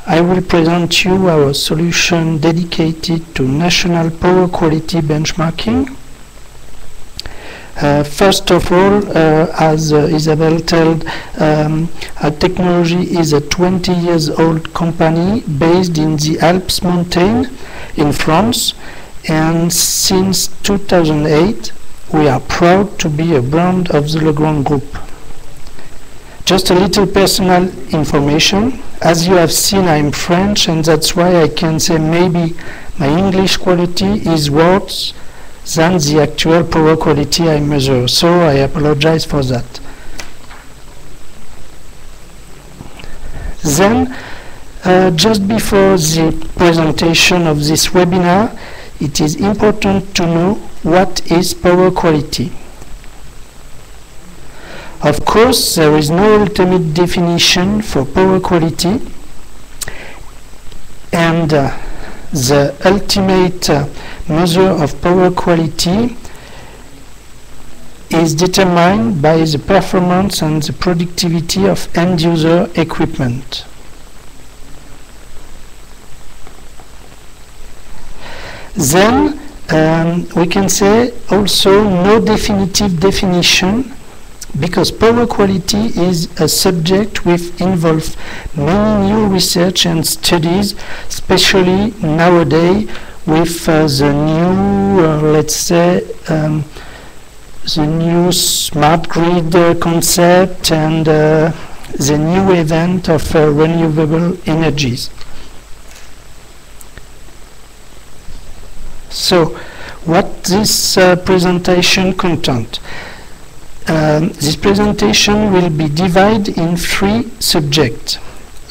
I will present you our solution dedicated to national power quality benchmarking. First of all, as Isabelle told, our technology is a 20 years old company based in the Alps mountain in France, and since 2008 we are proud to be a brand of the Legrand group. Just a little personal information. As you have seen, I'm French, and that's why I can say maybe my English quality is worse than the actual power quality I measure. So I apologize for that. Then, just before the presentation of this webinar, it is important to know what is power quality. Of course, there is no ultimate definition for power quality, and the ultimate measure of power quality is determined by the performance and the productivity of end-user equipment. Then we can say also no definitive definition, because power quality is a subject which involves many new research and studies, especially nowadays with the new, let's say, the new smart grid concept and the new event of renewable energies. So, what this presentation content? This presentation will be divided in 3 subjects.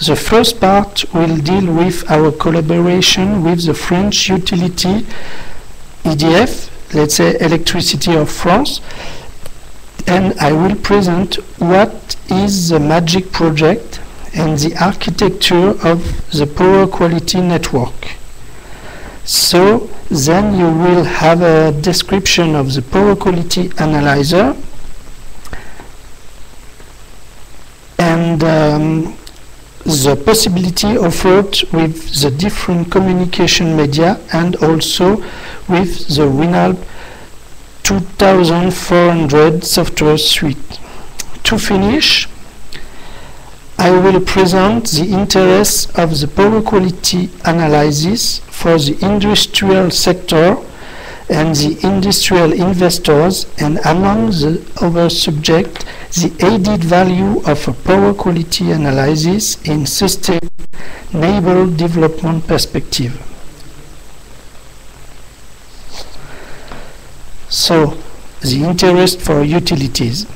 The first part will deal with our collaboration with the French utility EDF, let's say Electricity of France, and I will present what is the MAGIQ project and the architecture of the power quality network. So then you will have a description of the power quality analyzer, and the possibility offered with the different communication media, and also with the Winalp 2400 software suite. To finish, I will present the interests of the power quality analysis for the industrial sector and the industrial investors, and among the other subjects, the added value of a power quality analysis in sustainable development perspective. So, the interest for utilities.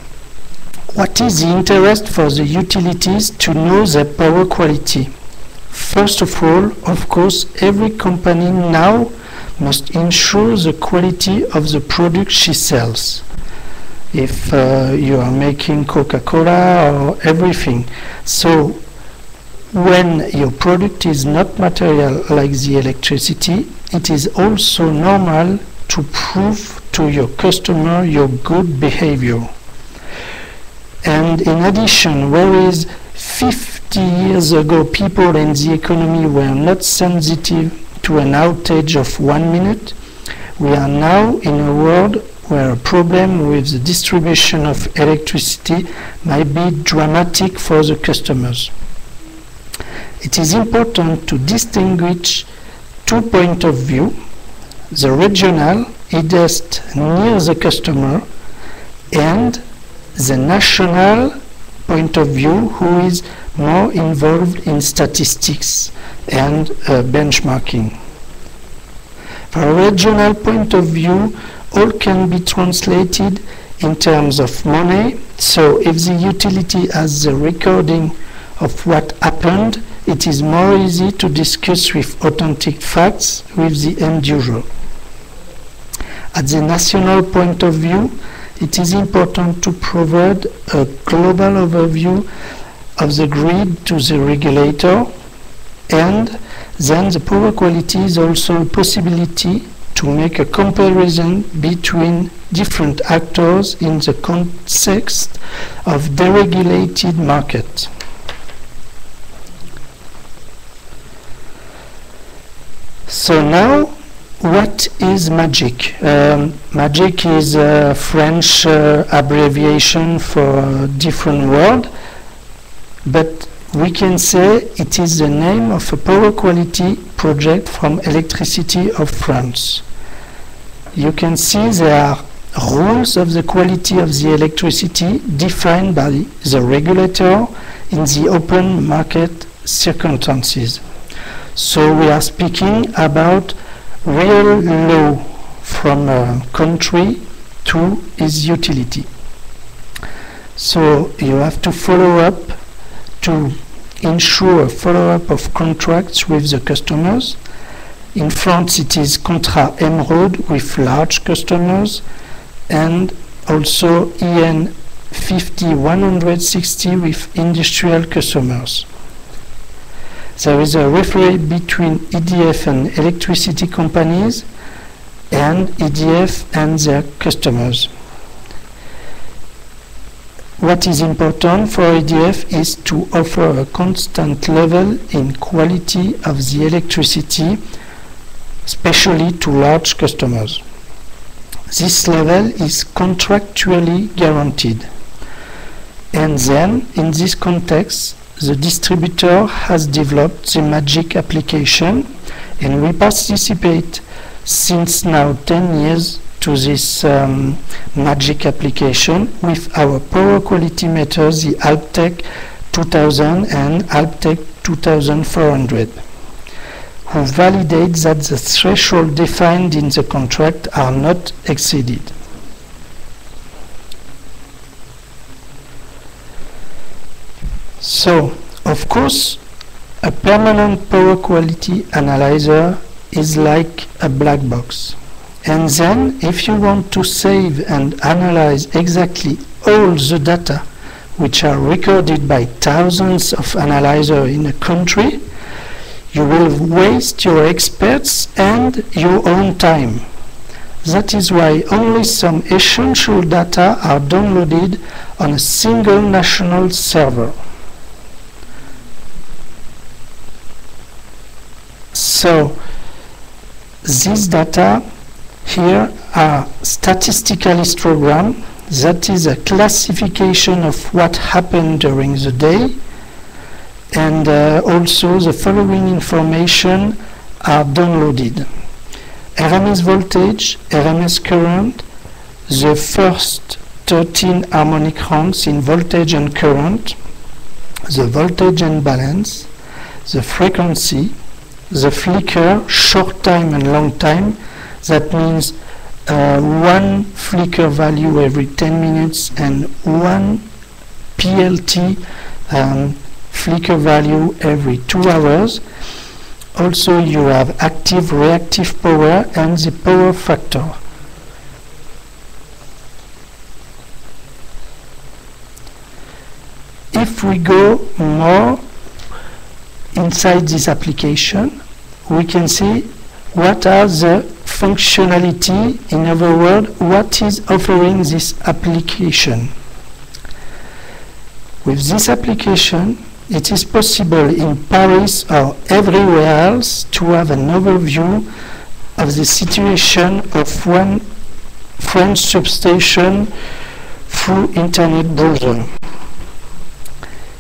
What is the interest for the utilities to know their power quality? First of all, of course, every company now must ensure the quality of the product she sells. If you are making Coca-Cola or everything. So when your product is not material like the electricity, it is also normal to prove to your customer your good behavior. And in addition, whereas 50 years ago people in the economy were not sensitive to an outage of 1 minute, we are now in a world where a problem with the distribution of electricity might be dramatic for the customers. It is important to distinguish 2 points of view: the regional, just near the customer, and the national point of view, who is more involved in statistics and benchmarking. From a regional point of view, all can be translated in terms of money. So if the utility has the recording of what happened, it is more easy to discuss with authentic facts with the end user. At the national point of view, it is important to provide a global overview of the grid to the regulator, and then the power quality is also a possibility to make a comparison between different actors in the context of deregulated market. So now, what is MAGIQ? MAGIQ is a French abbreviation for a different word, but we can say it is the name of a power quality project from Electricity of France. You can see there are rules of the quality of the electricity defined by the regulator in the open market circumstances. So we are speaking about real law from a country to its utility. So you have to follow up to ensure a follow-up of contracts with the customers. In France it is contrat émeraude with large customers, and also EN 50-160 with industrial customers. There is a reference between EDF and electricity companies and EDF and their customers. What is important for EDF is to offer a constant level in quality of the electricity, especially to large customers. This level is contractually guaranteed. And then, in this context, the distributor has developed the MAGIQ application, and we participate since now 10 years to this MAGIQ application with our power quality meters, the ALPTEC 2000 and ALPTEC 2400, who validate that the threshold defined in the contract are not exceeded. So, of course, a permanent power quality analyzer is like a black box. And then, if you want to save and analyze exactly all the data which are recorded by thousands of analyzers in a country, you will waste your experts and your own time. That is why only some essential data are downloaded on a single national server. So, these data here are statistical histogram, that is a classification of what happened during the day, and also the following information are downloaded. RMS voltage, RMS current, the first 13 harmonic ranks in voltage and current, the voltage and balance, the frequency, the flicker, short time and long time, that means one flicker value every 10 minutes and one PLT flicker value every 2 hours. Also you have active reactive power and the power factor. If we go more inside this application, we can see what are the functionality, in other words, what is offering this application. With this application, it is possible in Paris or everywhere else to have an overview of the situation of one French substation through internet browser.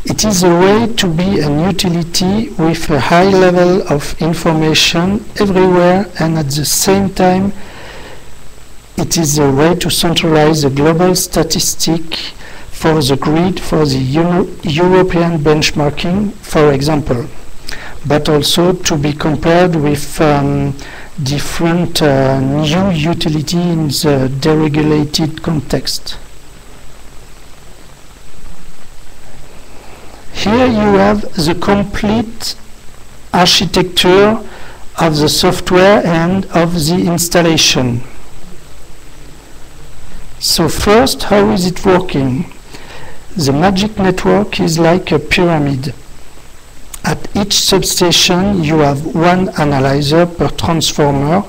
It is a way to be an utility with a high level of information everywhere, and at the same time it is a way to centralize the global statistic for the grid, for the European benchmarking, for example, but also to be compared with different new utility in the deregulated context. Here you have the complete architecture of the software and of the installation. So first, how is it working? The MAGIQ network is like a pyramid. At each substation you have one analyzer per transformer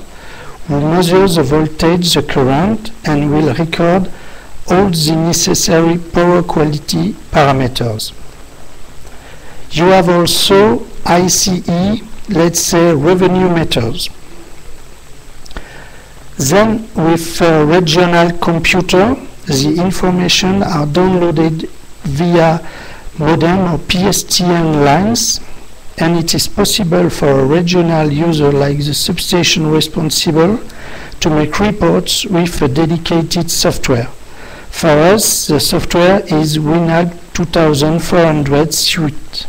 will measure the voltage, the current, and will record all the necessary power quality parameters. You have also ICE, let's say revenue meters. Then with a regional computer, the information are downloaded via modem or PSTN lines, and it is possible for a regional user like the substation responsible to make reports with a dedicated software. For us, the software is WinAG 2400 suite.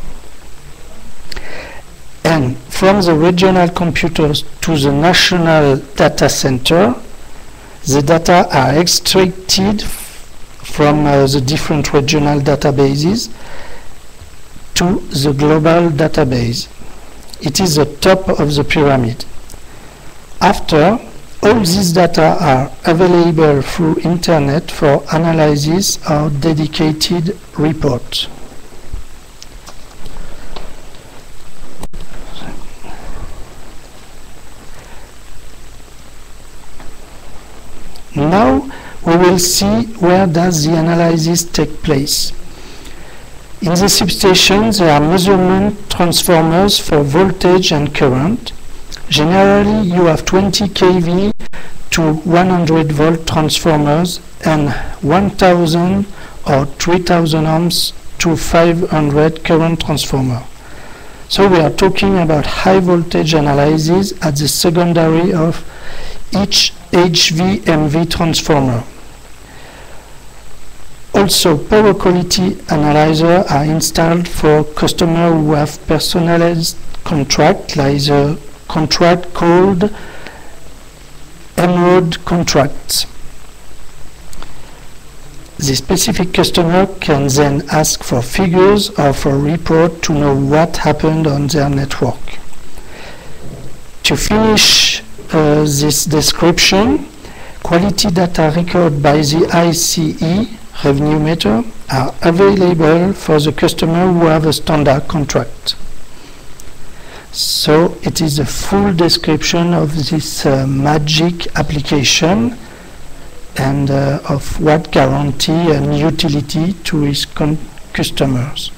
And from the regional computers to the national data center, the data are extracted from the different regional databases to the global database. It is the top of the pyramid. After, all these data are available through internet for analysis or dedicated report. Now we will see where does the analysis take place. In the substation there are measurement transformers for voltage and current. Generally you have 20 kV to 100 volt transformers and 1000 or 3000 ohms to 500 current transformer. So we are talking about high voltage analysis at the secondary of each HV-MV transformer. Also, power quality analyzer are installed for customers who have personalized contract, like the contract called Emerald contracts. The specific customer can then ask for figures or for report to know what happened on their network. To finish this description, quality data recorded by the ICE revenue meter are available for the customer who have a standard contract. So it is a full description of this MAGIQ application and of what guarantee and utility to its customers.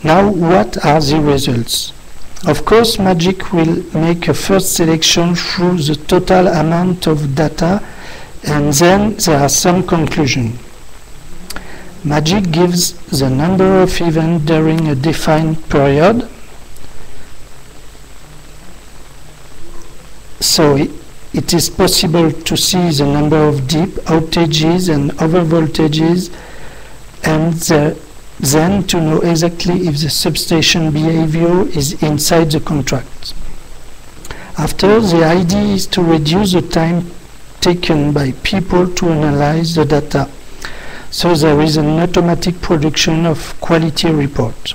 Now, what are the results? Of course, MAGIQ will make a first selection through the total amount of data, and then there are some conclusions. MAGIQ gives the number of events during a defined period. So it is possible to see the number of deep outages and overvoltages, and then to know exactly if the substation behavior is inside the contract. After, the idea is to reduce the time taken by people to analyze the data. So there is an automatic production of quality report.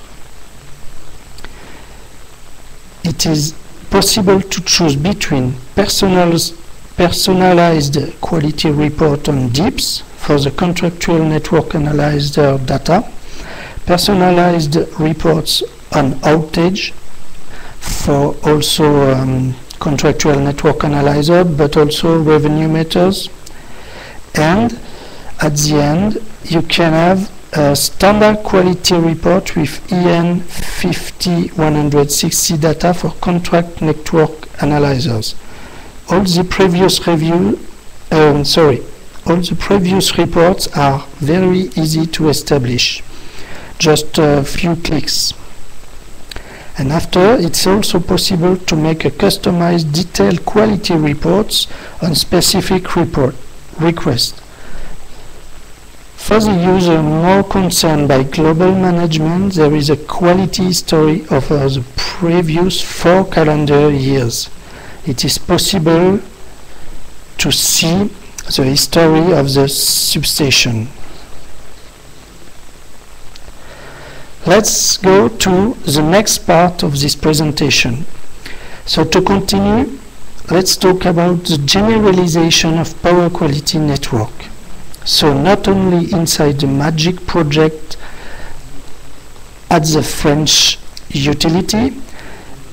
It is possible to choose between personalized quality report on DIPS for the contractual network analyzer data, personalized reports on outage for also contractual network analyzer, but also revenue meters, and at the end you can have a standard quality report with EN 50160 data for contract network analyzers. All the previous reports are very easy to establish, just a few clicks. And after, it's also possible to make a customized detailed quality reports on specific report request. For the user more concerned by global management, there is a quality history of the previous 4 calendar years. It is possible to see the history of the substation. Let's go to the next part of this presentation. So to continue, let's talk about the generalization of power quality network. So not only inside the MAGIQ project at the French utility,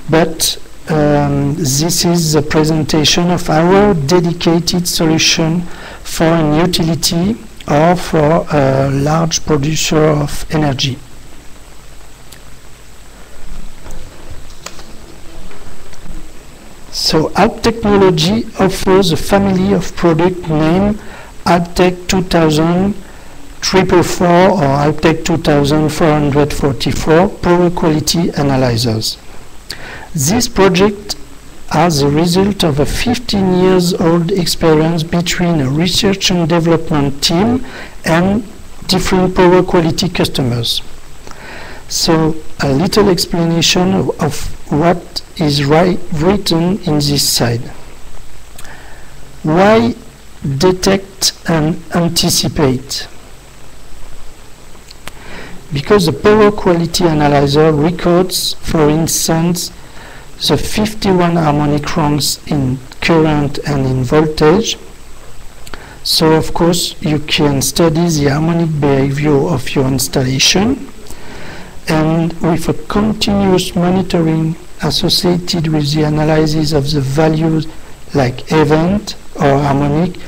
but this is the presentation of our dedicated solution for an utility or for a large producer of energy. So Alp Technology offers a family of products named Alptech 2000 444 or Alptech 2444 power quality analyzers. This project as a result of a 15 years old experience between a research and development team and different power quality customers. So a little explanation of what is written in this side. Why detect and anticipate? Because the power quality analyzer records, for instance, the 51 harmonic ranks in current and in voltage. So of course you can study the harmonic behavior of your installation, and with a continuous monitoring associated with the analysis of the values like event or harmonic,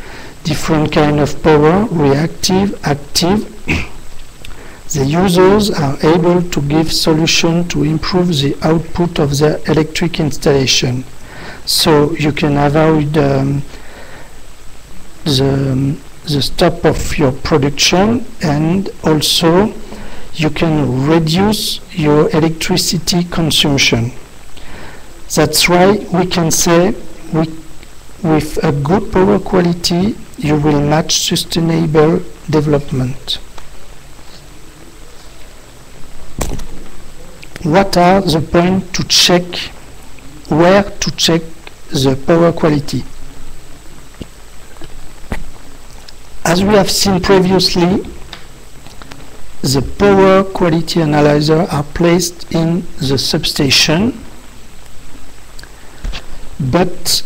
different kind of power, reactive, active, the users are able to give solutions to improve the output of their electric installation. So you can avoid the stop of your production, and also you can reduce your electricity consumption. That's why we can say with a good power quality you will match sustainable development. What are the points to check? Where to check the power quality? As we have seen previously, the power quality analyzer are placed in the substation, but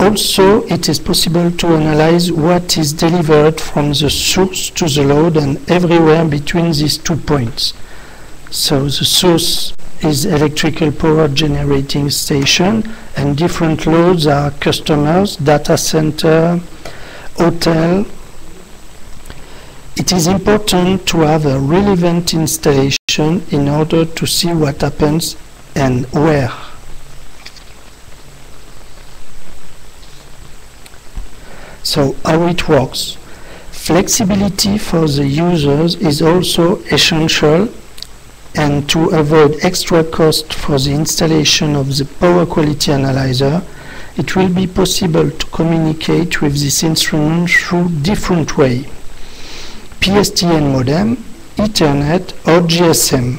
also it is possible to analyze what is delivered from the source to the load and everywhere between these 2 points. So the source is electrical power generating station, and different loads are customers, data center, hotel. It is important to have a relevant installation in order to see what happens and where. So how it works. Flexibility for the users is also essential, and to avoid extra cost for the installation of the power quality analyzer, it will be possible to communicate with this instrument through different ways. PSTN modem, Ethernet or GSM.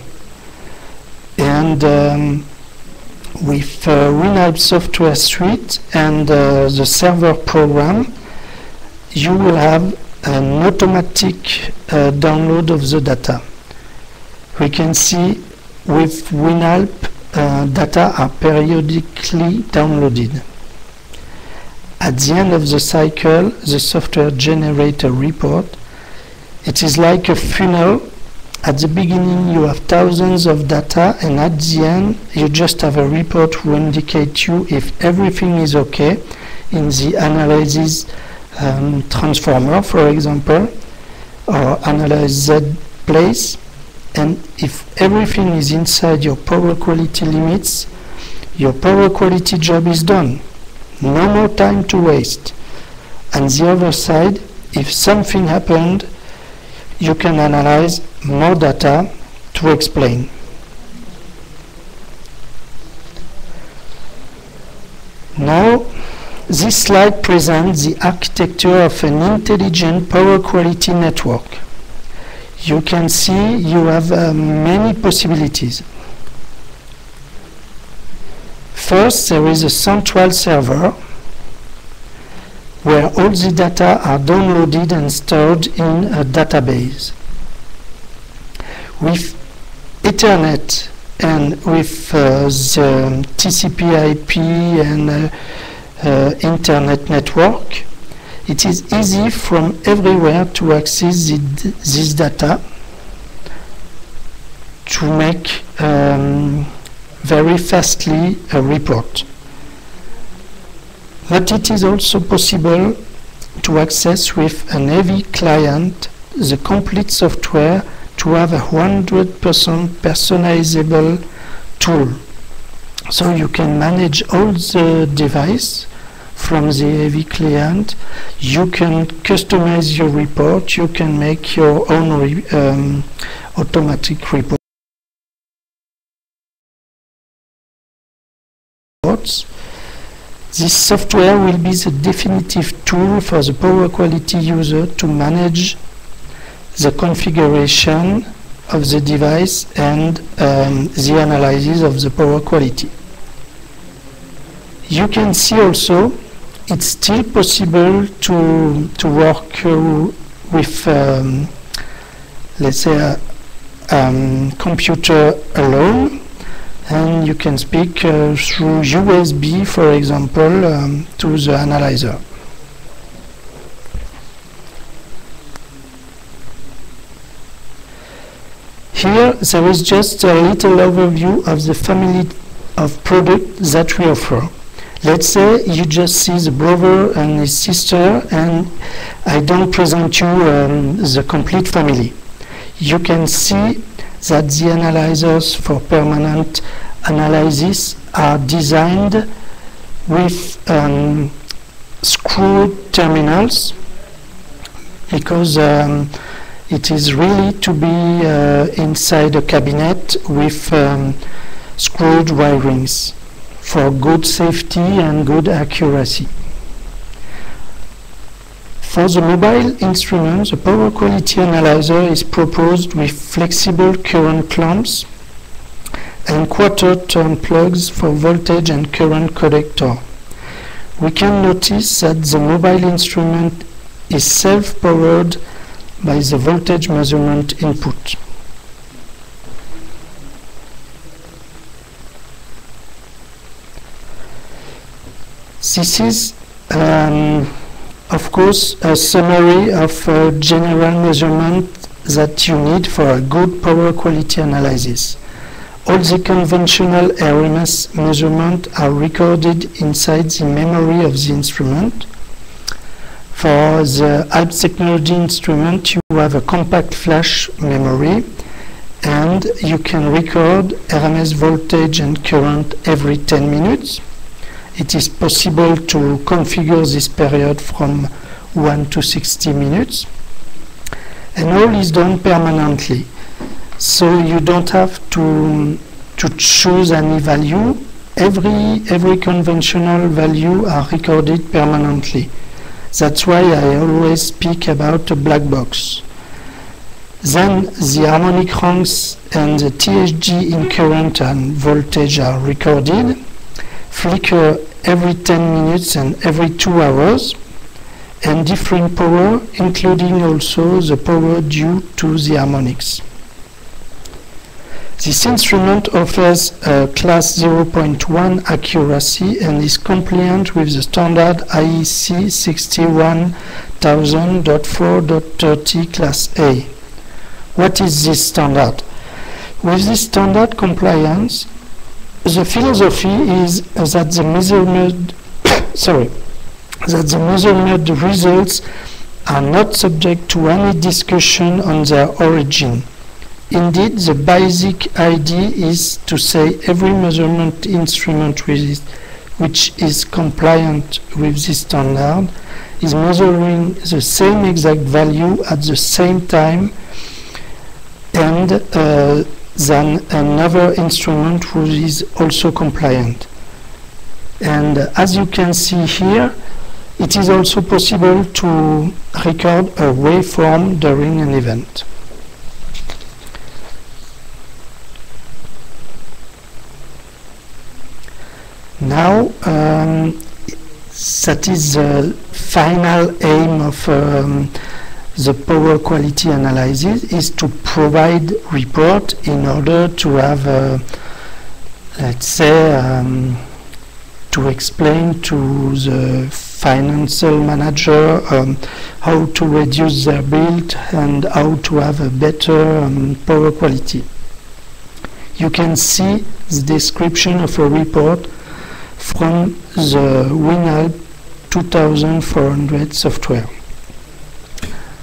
And with WinAlp software suite and the server program, you will have an automatic download of the data. We can see with WinAlp data are periodically downloaded. At the end of the cycle, the software generates a report. It is like a funnel. At the beginning you have thousands of data, and at the end you just have a report to indicate you if everything is okay in the analysis transformer, for example, or analyze Z place. And if everything is inside your power quality limits, your power quality job is done. No more time to waste. And the other side, if something happened, you can analyze more data to explain. Now, this slide presents the architecture of an intelligent power quality network. You can see you have many possibilities. First, there is a central server where all the data are downloaded and stored in a database. With Ethernet and with the TCP/IP and internet network, it is easy from everywhere to access this data, to make very fastly a report. But it is also possible to access with an heavy client the complete software to have a 100% personalizable tool. So you can manage all the device from the heavy client. You can customize your report. You can make your own automatic reports. This software will be the definitive tool for the power quality user to manage the configuration of the device and the analysis of the power quality. You can see also it's still possible to work with let's say a computer alone, and you can speak through USB, for example, to the analyzer. Here there is just a little overview of the family of products that we offer. Let's say you just see the brother and his sister, and I don't present you the complete family. You can see that the analyzers for permanent analysis are designed with screwed terminals, because it is really to be inside a cabinet with screwed wirings for good safety and good accuracy. For the mobile instrument, the power quality analyzer is proposed with flexible current clamps and quarter-turn plugs for voltage and current connector. We can notice that the mobile instrument is self-powered by the voltage measurement input. This is of course a summary of general measurement that you need for a good power quality analysis. All the conventional RMS measurements are recorded inside the memory of the instrument. For the Alps technology instrument, you have a compact flash memory, and you can record RMS voltage and current every 10 minutes. It is possible to configure this period from 1 to 60 minutes, and all is done permanently. So you don't have to choose any value. Every conventional value are recorded permanently. That's why I always speak about a black box. Then the harmonic ranks and the THG in current and voltage are recorded, flicker every 10 minutes and every 2 hours, and different power, including also the power due to the harmonics. This instrument offers a class 0.1 accuracy and is compliant with the standard IEC 61000.4.30 class A. What is this standard? With this standard compliance, the philosophy is that the measured results are not subject to any discussion on their origin. Indeed, the basic idea is to say every measurement instrument which is compliant with this standard is measuring the same exact value at the same time and than another instrument which is also compliant. And as you can see here, it is also possible to record a waveform during an event. Now, that is the final aim of the power quality analysis, is to provide report in order to have, let's say, to explain to the financial manager how to reduce their bill and how to have a better power quality. you can see the description of a report from the WinAlp 2400 software.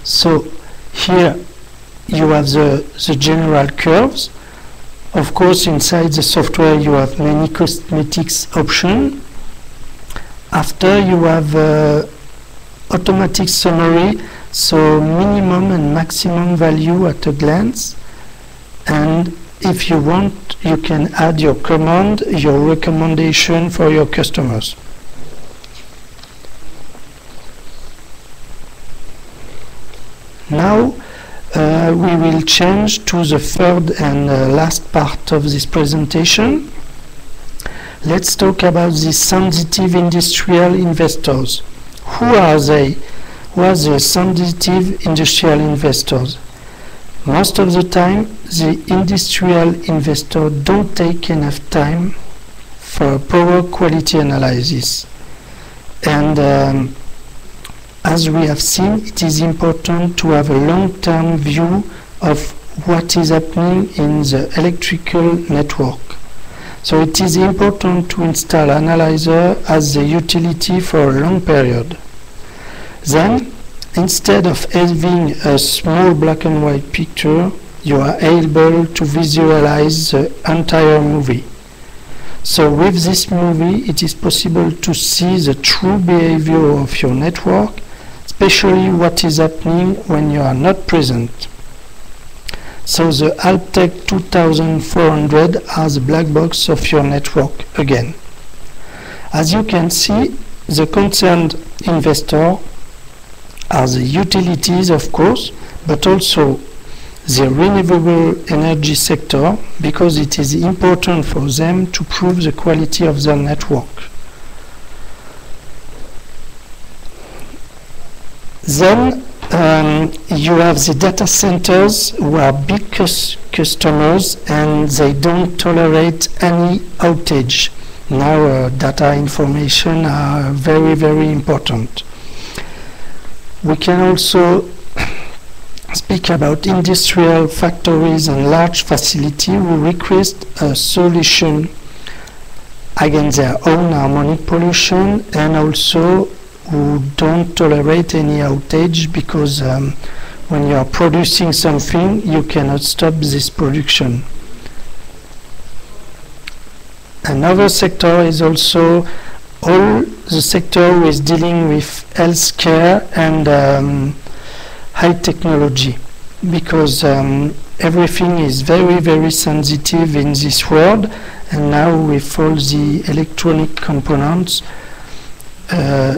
So here you have the general curves. Of course, inside the software you have many cosmetics options. After you have automatic summary, so minimum and maximum value at a glance, and if you want you can add your command, your recommendation for your customers. Now we will change to the third and last part of this presentation. Let's talk about the sensitive industrial investors. Who are they? Who are the sensitive industrial investors? Most of the time, the industrial investors don't take enough time for power quality analysis. And as we have seen, it is important to have a long-term view of what is happening in the electrical network. So it is important to install analyzer as the utility for a long period. Then, instead of having a small black and white picture, you are able to visualize the entire movie. So with this movie, it is possible to see the true behavior of your network, especially what is happening when you are not present. So the AlpTech 2400 has a black box of your network again. As you can see, the concerned investor are the utilities, of course, but also the renewable energy sector, because it is important for them to prove the quality of their network. Then you have the data centers who are big customers and they don't tolerate any outage. Now data information are very, very important. We can also speak about industrial factories and large facilities who request a solution against their own harmonic pollution, and also who don't tolerate any outage, because when you are producing something you cannot stop this production. Another sector is also all the sector who is dealing with healthcare and high technology, because everything is very, very sensitive in this world, and now with all the electronic components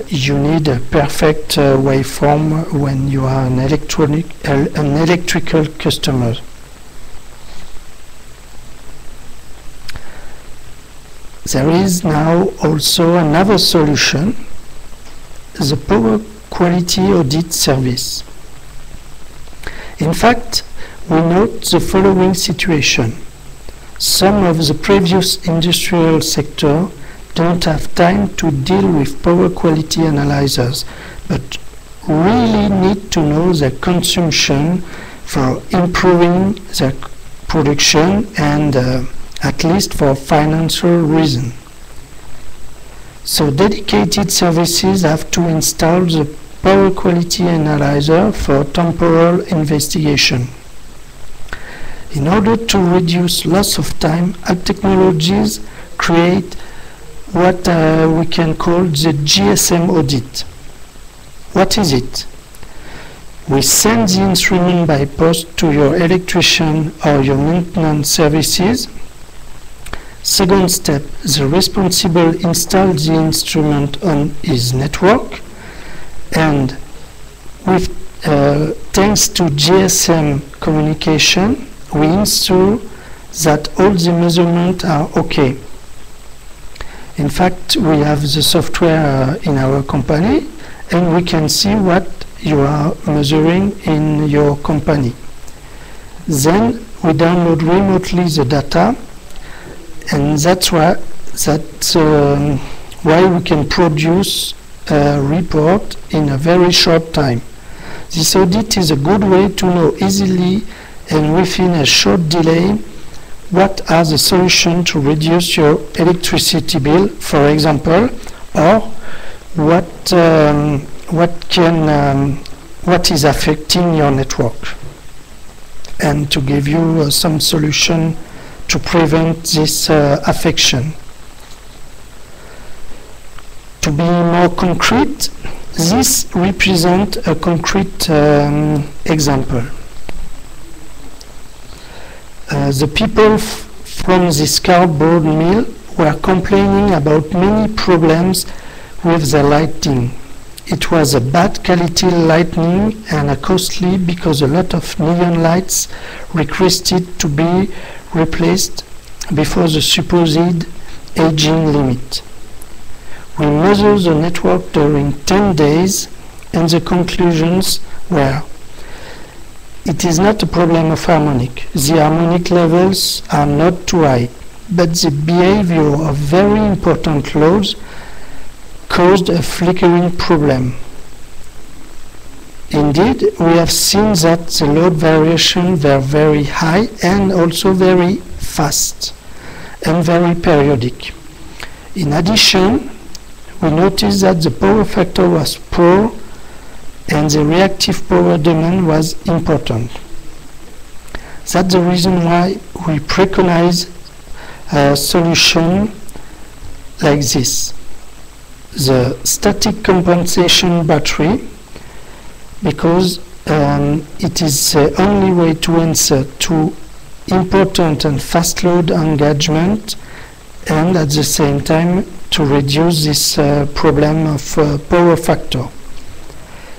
you need a perfect waveform when you are an electrical customer. There is now also another solution, the power quality audit service. In fact, we note the following situation. Some of the previous industrial sector don't have time to deal with power quality analyzers, but really need to know their consumption for improving their production and at least for financial reason. So dedicated services have to install the power quality analyzer for temporal investigation. In order to reduce loss of time, Alp Technologies create what we can call the GSM audit. What is it? We send the instrument by post to your electrician or your maintenance services. Second step, the responsible installs the instrument on his network, and with thanks to GSM communication, we ensure that all the measurements are okay. In fact, we have the software in our company, and we can see what you are measuring in your company. Then we download remotely the data, and that's why we can produce a report in a very short time. This audit is a good way to know easily and within a short delay what are the solutions to reduce your electricity bill, for example, or what is affecting your network, and to give you some solution to prevent this affection. To be more concrete, this represents a concrete example. The people from this cardboard mill were complaining about many problems with the lighting. It was a bad quality lighting and a costly because a lot of neon lights requested to be replaced before the supposed aging limit. We measured the network during 10 days and the conclusions were: it is not a problem of harmonic. The harmonic levels are not too high, but the behavior of very important loads caused a flickering problem. Indeed, we have seen that the load variations were very high and also very fast and very periodic. In addition, we noticed that the power factor was poor and the reactive power demand was important. That's the reason why we preconize a solution like this: the static compensation battery, because it is the only way to answer to important and fast load engagement, and at the same time to reduce this problem of power factor.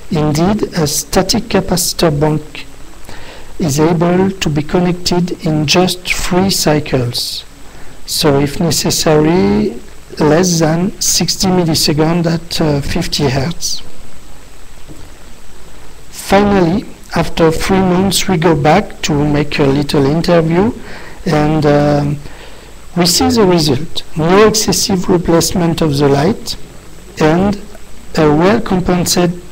Indeed, a static capacitor bank is able to be connected in just 3 cycles, so if necessary less than 60 milliseconds at 50 Hz. Finally, after 3 months we go back to make a little interview, and we see the result: no excessive replacement of the light and a well-compensated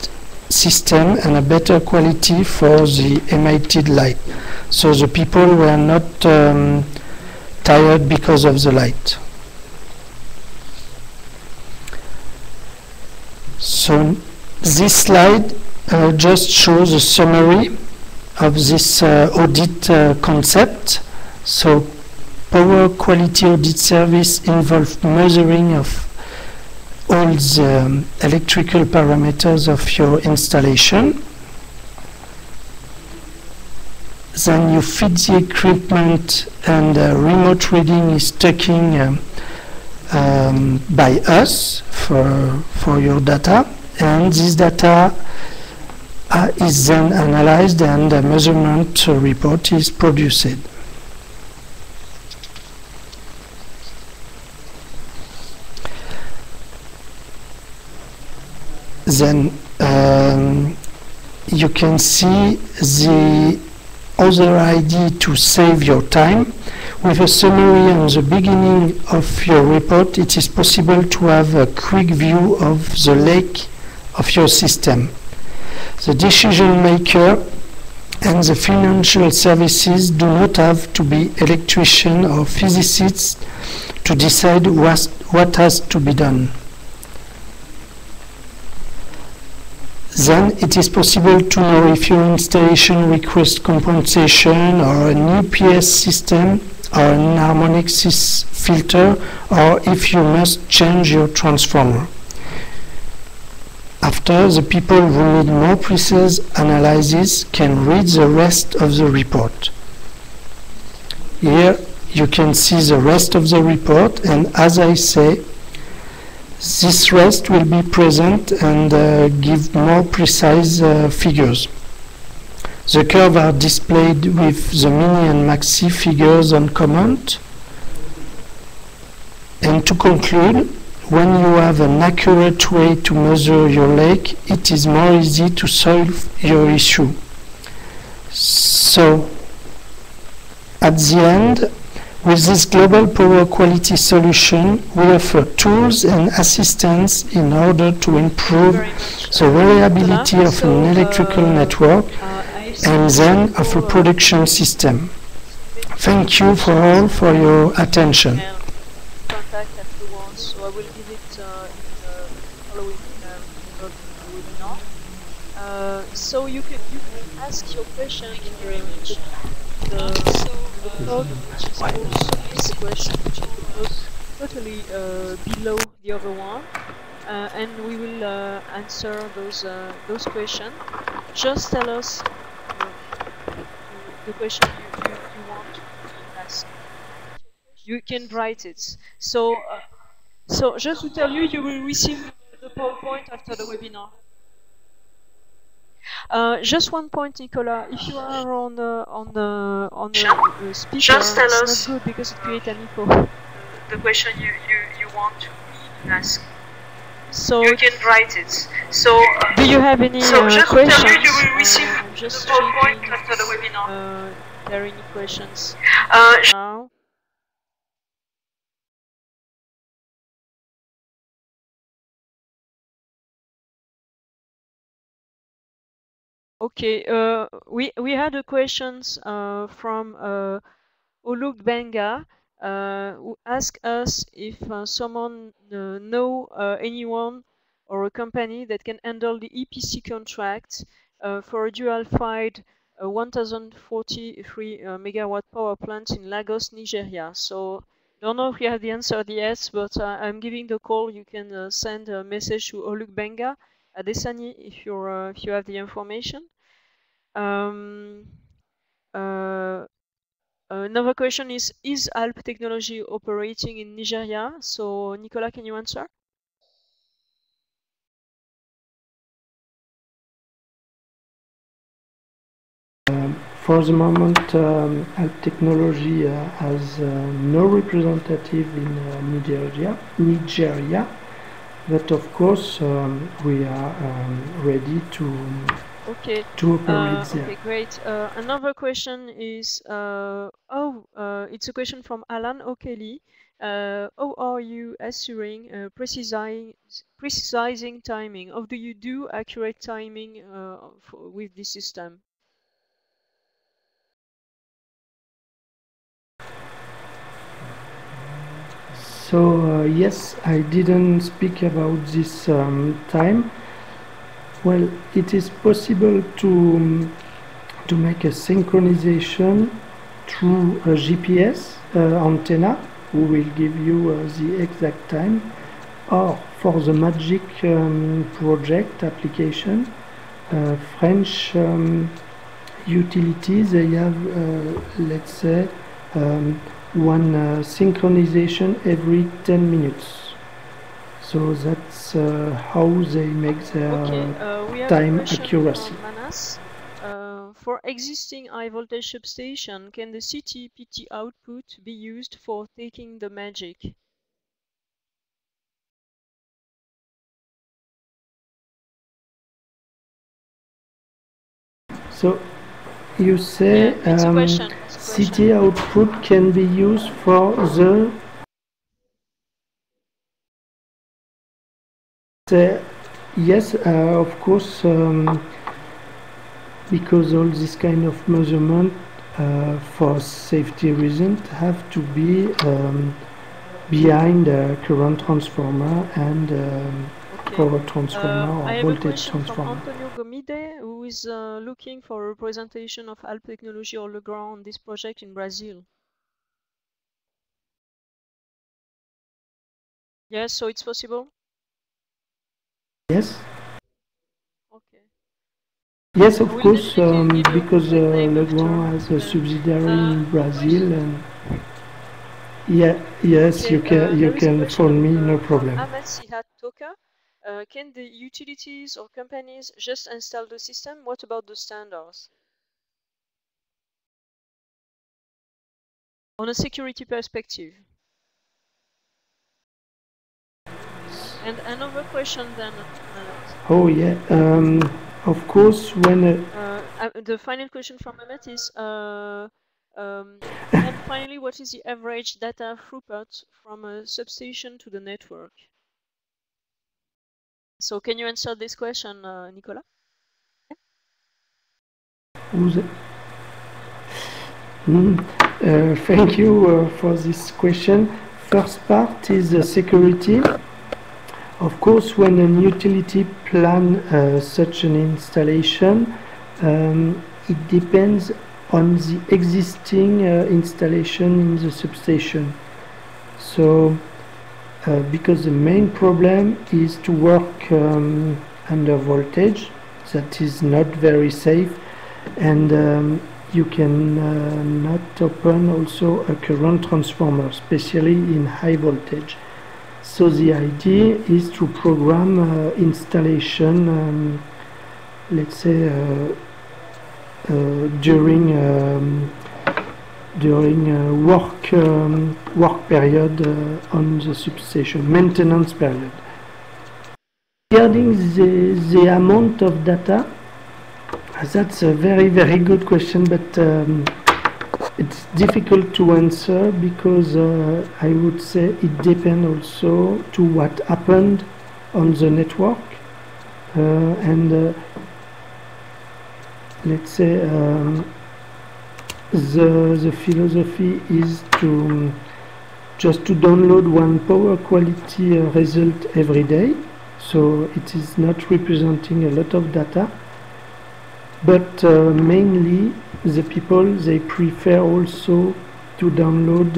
system and a better quality for the emitted light. So the people were not tired because of the light. So this slide just shows a summary of this audit concept. So power quality audit service involves measuring of all the electrical parameters of your installation. Then you feed the equipment, and remote reading is taken by us for your data, and this data is then analyzed and a measurement report is produced. Then you can see the other idea to save your time. With a summary on the beginning of your report, it is possible to have a quick view of the lake of your system. The decision maker and the financial services do not have to be electricians or physicists to decide what has to be done. Then it is possible to know if your installation requests compensation or an EPS system or an harmonic filter, or if you must change your transformer. After, the people who need more precise analysis can read the rest of the report. Here you can see the rest of the report, and as I say, this rest will be present and give more precise figures. The curves are displayed with the mini and maxi figures on comment. And to conclude, when you have an accurate way to measure your lake, it is more easy to solve your issue. So, at the end, with this global power quality solution, we offer tools and assistance in order to improve the reliability of an electrical network and then of a production system. Thank you for all for your attention. Contact afterwards, so I will give it in the following webinar. So you can ask your question in the code, which is called submit question, which is totally below the other one, and we will answer those questions. Just tell us the question you want to ask. You can write it. So just to tell you, you will receive the PowerPoint after the webinar. Just one point, Nicola. If you are on the speaker, just tell it's us not good because it creates an echo. The question you want to ask. So you can write it. So do you have any just questions? tell you will receive just the PowerPoint checking after the webinar. If there are any questions now? Okay, we had a questions from Oluk Benga, who asked us if someone know anyone or a company that can handle the EPC contract for a dual-fired 1043 megawatt power plant in Lagos, Nigeria. So don't know if you have the answer yet, but I'm giving the call. You can send a message to Oluk Benga at Desani if you have the information. Another question is ALP technology operating in Nigeria? So, Nicola, can you answer? For the moment, ALP technology has no representative in Nigeria, but of course we are ready to operate there. Okay, great. Another question is, it's a question from Alan O'Kelly. How are you assuring precising timing? How do you do accurate timing with this system? So yes, I didn't speak about this time. Well, it is possible to make a synchronization through a GPS antenna, who will give you the exact time, or for the MAGIQ project application, French utilities, they have, let's say, one synchronization every 10 minutes. So that's how they make their time accuracy. Manas. For existing high voltage substation, can the CT-PT output be used for taking the MAGIQ? So you say CT output can be used for the yes, of course, because all this kind of measurement for safety reasons have to be behind a current transformer and power transformer or voltage transformer. From Antonio Gomide, who is looking for a representation of ALP technology or Legrand on this project in Brazil. Yes, so it's possible? Yes. Okay. Yes, of course, because Legrand has a subsidiary in Brazil, and yes, okay, you can phone me, no problem. Ahmed Sihat Toka, can the utilities or companies just install the system? What about the standards? On a security perspective. And another question then. Oh yeah, of course when... the final question from Ahmed is, and finally, what is the average data throughput from a substation to the network? So can you answer this question, Nicola? Thank you for this question. First part is security. Of course, when an utility plan such an installation, it depends on the existing installation in the substation. So, because the main problem is to work under voltage, that is not very safe, and you can not open also a current transformer, especially in high voltage. So the idea is to program installation, let's say during work period on the substation, maintenance period. Regarding the amount of data, that's a very good question, but it's difficult to answer because I would say it depends also to what happened on the network, and let's say the philosophy is to just to download one power quality result every day, so it is not representing a lot of data. But mainly the people, they prefer also to download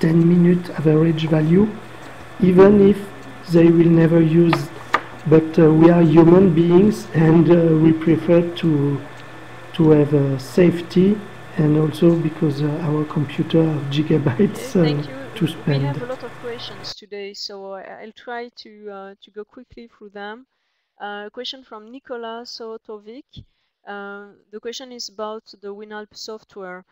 10-minute average value, even if they will never use. But we are human beings, and we prefer to have safety, and also because our computer have gigabytes to spend. We have a lot of questions today, so I'll try to go quickly through them. A question from Nicolas Sotovic. The question is about the WinAlp software.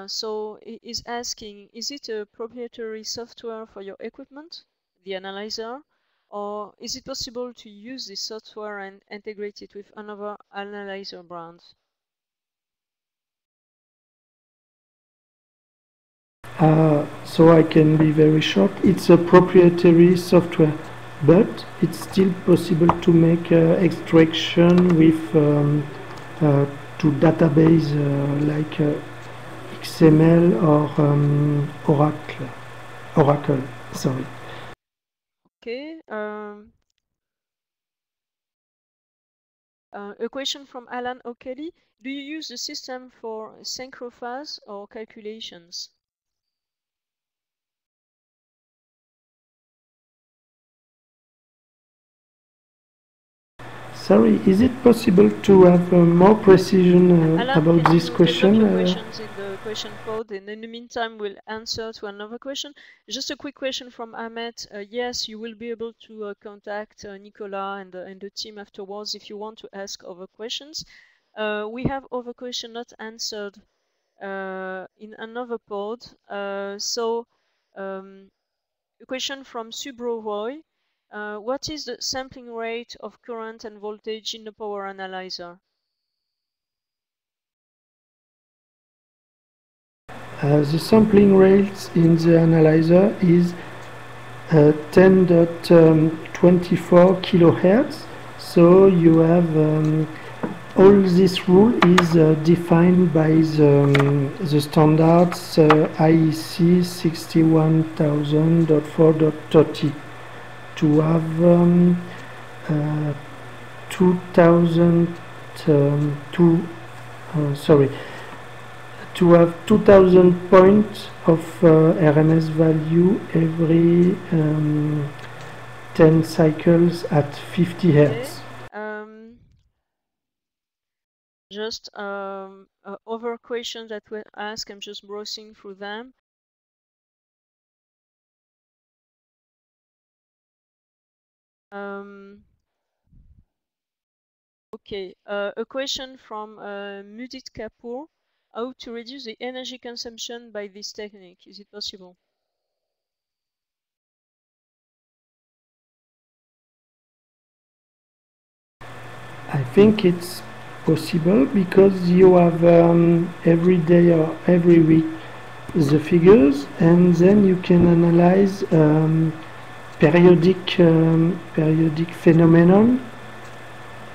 So he's asking, is it a proprietary software for your equipment, the analyzer, or is it possible to use this software and integrate it with another analyzer brand? So I can be very short. It's a proprietary software, but it's still possible to make extraction with to database like XML or Oracle. Sorry. Okay. A question from Alan O'Kelly. Do you use the system for synchrophase or calculations? Sorry, is it possible to have more precision Alan, about this question? Develop your questions in the question pod, and in the meantime, we'll answer to another question. Just a quick question from Ahmed. Yes, you will be able to contact Nicolas and the team afterwards if you want to ask other questions. We have other questions not answered in another pod. A question from Subro Roy. What is the sampling rate of current and voltage in the power analyzer? The sampling rate in the analyzer is 10.24 kilohertz. So you have all this rule is defined by the standards IEC 61000.4.30 to have 2000 points of RMS value every 10 cycles at 50 Hertz. Just other questions that were asked, I'm just browsing through them. Okay, a question from Mudit Kapoor. How to reduce the energy consumption by this technique? Is it possible? I think it's possible because you have every day or every week the figures, and then you can analyze periodic phenomenon,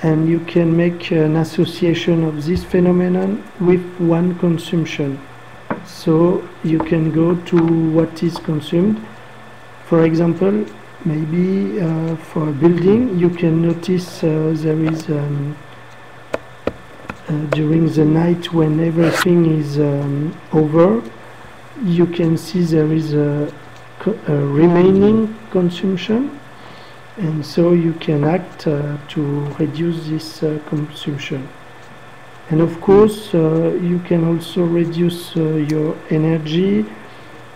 and you can make an association of this phenomenon with one consumption. So you can go to what is consumed. For example, maybe for a building, you can notice there is during the night when everything is over, you can see there is a remaining consumption, and so you can act to reduce this consumption. And of course, you can also reduce your energy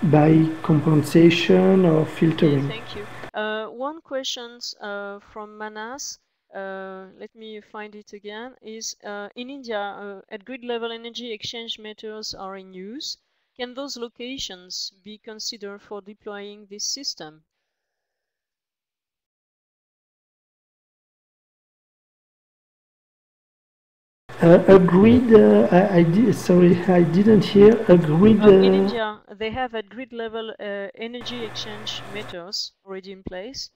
by compensation or filtering. Thank you. One question from Manas, let me find it again, is in India, at grid level energy exchange meters are in use. Can those locations be considered for deploying this system? A grid, sorry, I didn't hear a grid. In India, they have at grid level energy exchange meters already in place.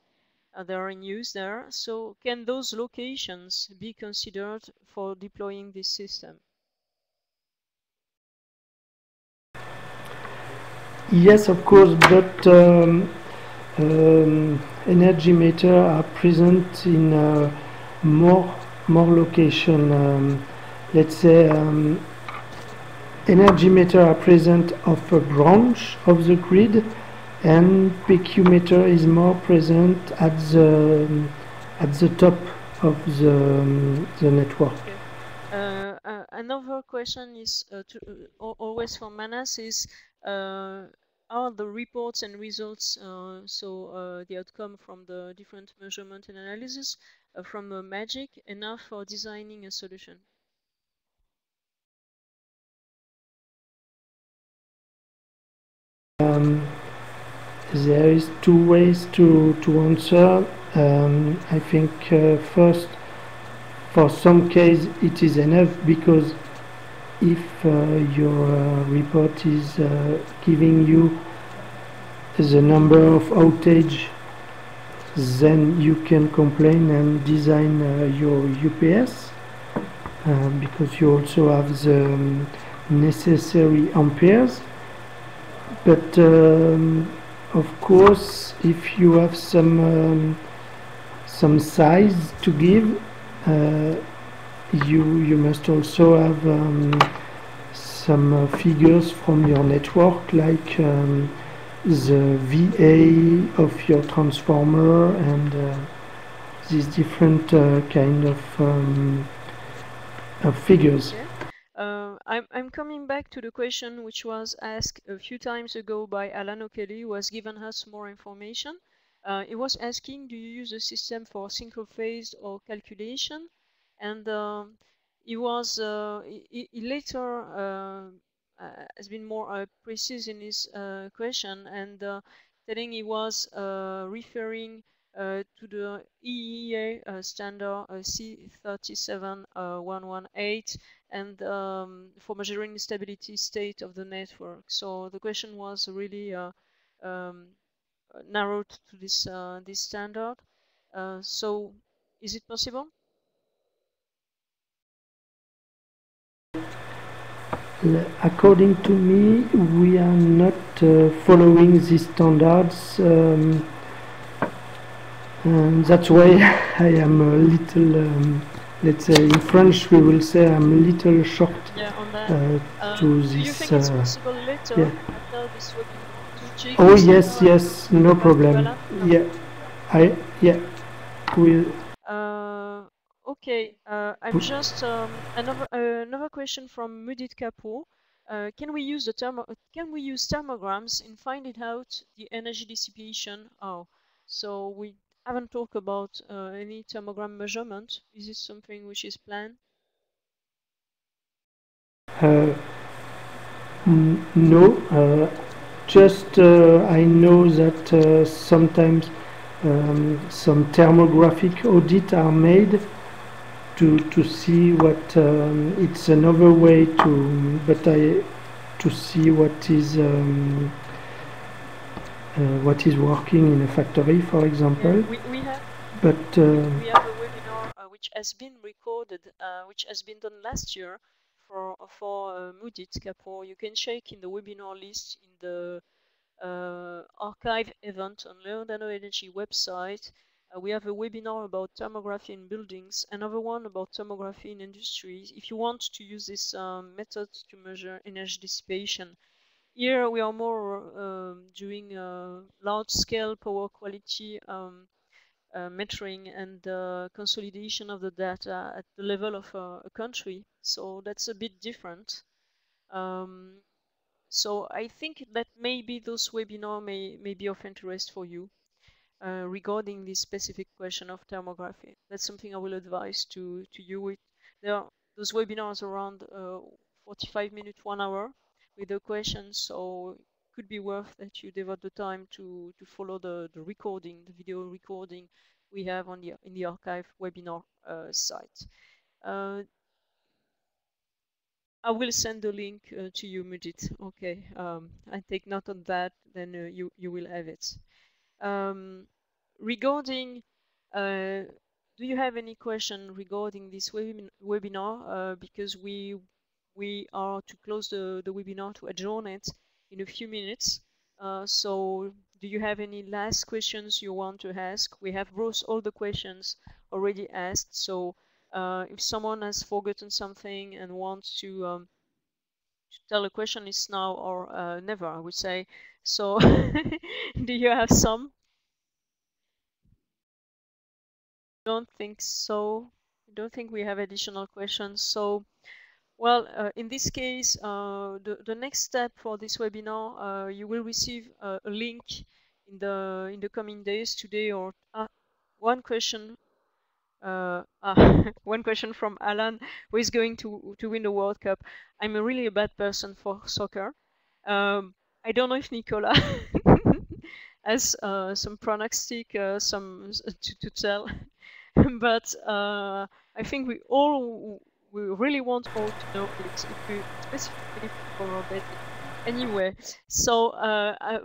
They are in use there. So can those locations be considered for deploying this system? Yes, of course, but energy meter are present in more location. Let's say energy meter are present of a branch of the grid, and PQ meter is more present at the top of the network. Okay. Another question is always for Manas is are the reports and results, the outcome from the different measurement and analysis from MAGIQ enough for designing a solution? There is two ways to answer. I think first, for some case it is enough, because if your report is giving you the number of outage, then you can complain and design your UPS, because you also have the necessary amperes. But of course, if you have some size to give, you must also have some figures from your network, like the VA of your transformer and these different kind of figures. Okay. I'm coming back to the question which was asked a few times ago by Alan O'Kelly, who has given us more information. He was asking, do you use a system for single phase or calculation? And he later has been more precise in his question, and telling he was referring to the EEA standard C37118, and for measuring the stability state of the network. So the question was really narrowed to this standard. So is it possible? According to me, we are not following these standards, and that's why I am a little, let's say in French we will say I'm a little short on that. to this. Do you think it's possible later, after this webinar, to check? Oh yes, no problem. Yeah, we'll. Okay, I'm just another question from Mudit Kapoor. Can we use thermograms in finding out the energy dissipation? So we haven't talked about any thermogram measurement. Is this something which is planned? No, just I know that sometimes some thermographic audits are made to see what it's another way to see what is working in a factory, for example. We have but we have a webinar which has been recorded, which has been done last year for Audit Capor, you can check in the webinar list in the archive event on Legrand Energy website. We have a webinar about thermography in buildings, another one about thermography in industries. If you want to use this method to measure energy dissipation, here we are more doing large-scale power quality metering and consolidation of the data at the level of a country. So that's a bit different. So I think that maybe those webinars may be of interest for you regarding this specific question of thermography. That's something I will advise to you. Those webinars around 45 minutes, 1 hour with the questions, so it could be worth that you devote the time to follow the recording, the video recording we have on in the archive webinar site. I will send the link to you, Mujit. Okay, I take note of that. Then you will have it. Regarding, do you have any question regarding this webinar? Because we are to close the webinar, to adjourn it in a few minutes. So do you have any last questions you want to ask? We have brought all the questions already asked. So if someone has forgotten something and wants to tell a question, is now or never, I would say. So do you have some? Don't think so. I don't think we have additional questions. So, well, in this case, the next step for this webinar, you will receive a link in the coming days, today or one question. One question from Alan, who is going to win the World Cup. I'm really a bad person for soccer. I don't know if Nicola has some pronostic, some to tell. But I think we really want all to know it, specifically for Robert. Anyway, so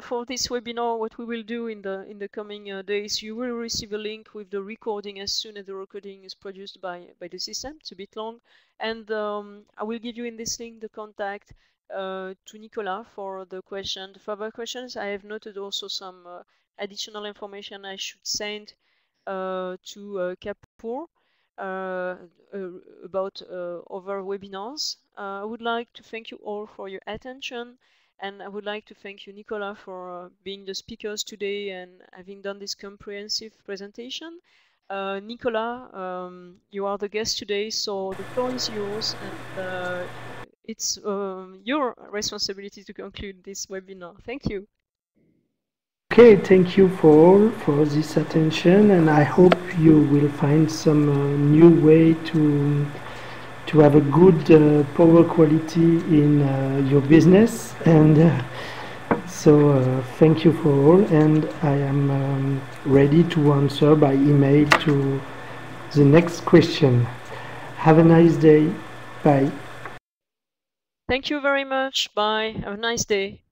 for this webinar, what we will do in the coming days, you will receive a link with the recording as soon as the recording is produced by the system. It's a bit long, and I will give you in this link the contact to Nicola for the further questions. I have noted also some additional information I should send to Kapur about other webinars. I would like to thank you all for your attention, and I would like to thank you, Nicola, for being the speakers today and having done this comprehensive presentation. Nicola, you are the guest today, so the floor is yours, and it's your responsibility to conclude this webinar. Thank you. Okay, thank you for this attention, and I hope you will find some new way to have a good power quality in your business. And so thank you for all, and I am ready to answer by email to the next question. Have a nice day. Bye. Thank you very much. Bye. Have a nice day.